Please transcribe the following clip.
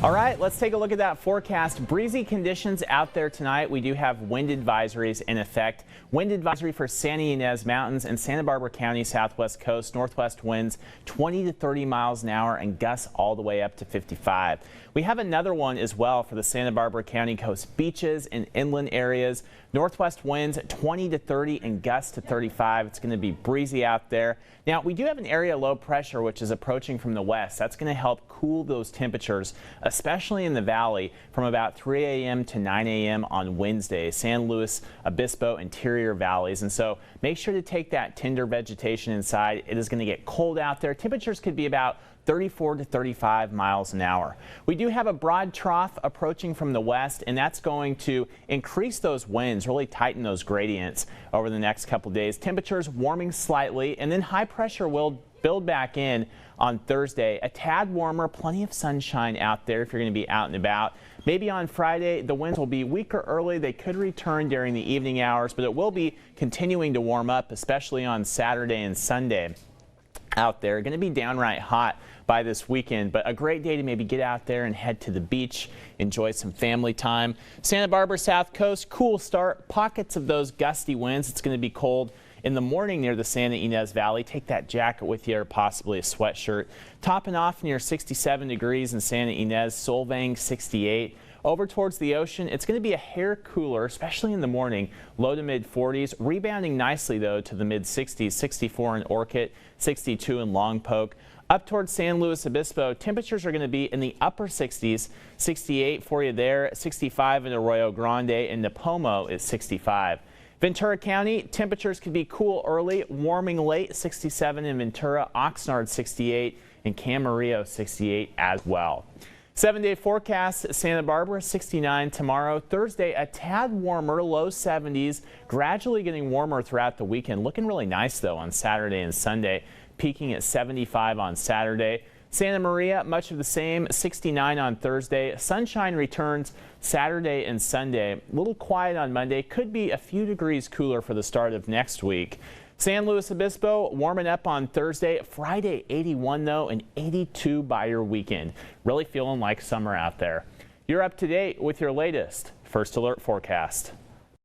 All right, let's take a look at that forecast. Breezy conditions out there tonight. We do have wind advisories in effect. Wind advisory for Santa Ynez Mountains and Santa Barbara County southwest coast. Northwest winds 20 to 30 miles an hour and gusts all the way up to 55. We have another one as well for the Santa Barbara County coast beaches and inland areas. Northwest winds 20 to 30 and gusts to 35. It's going to be breezy out there. Now, we do have an area low pressure which is approaching from the west. That's going to help cool those temperatures, especially in the valley from about 3 a.m. to 9 a.m. on Wednesday, San Luis Obispo interior valleys. And so make sure to take that tender vegetation inside. It is going to get cold out there. Temperatures could be about 34 to 35 miles an hour. We do have a broad trough approaching from the west, and that's going to increase those winds, really tighten those gradients over the next couple days. Temperatures warming slightly, and then high pressure will build back in on Thursday. A tad warmer, plenty of sunshine out there if you're going to be out and about. Maybe on Friday, the winds will be weaker early. They could return during the evening hours, but it will be continuing to warm up, especially on Saturday and Sunday. Out there, going to be downright hot by this weekend, but a great day to maybe get out there and head to the beach, enjoy some family time. Santa Barbara South Coast, cool start, pockets of those gusty winds. It's going to be cold in the morning near the Santa Ynez Valley. Take that jacket with you or possibly a sweatshirt. Topping off near 67 degrees in Santa Ynez, Solvang 68. Over towards the ocean, it's going to be a hair cooler, especially in the morning, low to mid 40s, rebounding nicely though to the mid 60s, 64 in Orchid, 62 in Longpoke. Up towards San Luis Obispo, temperatures are going to be in the upper 60s, 68 for you there, 65 in Arroyo Grande, and Napomo is 65. Ventura County, temperatures could be cool early, warming late, 67 in Ventura, Oxnard 68, and Camarillo 68 as well. 7-day forecast, Santa Barbara 69 tomorrow. Thursday, a tad warmer, low 70s, gradually getting warmer throughout the weekend. Looking really nice, though, on Saturday and Sunday, peaking at 75 on Saturday. Santa Maria, much of the same, 69 on Thursday. Sunshine returns Saturday and Sunday. A little quiet on Monday. Could be a few degrees cooler for the start of next week. San Luis Obispo warming up on Thursday. Friday 81 though, and 82 by your weekend. Really feeling like summer out there. You're up to date with your latest First Alert forecast.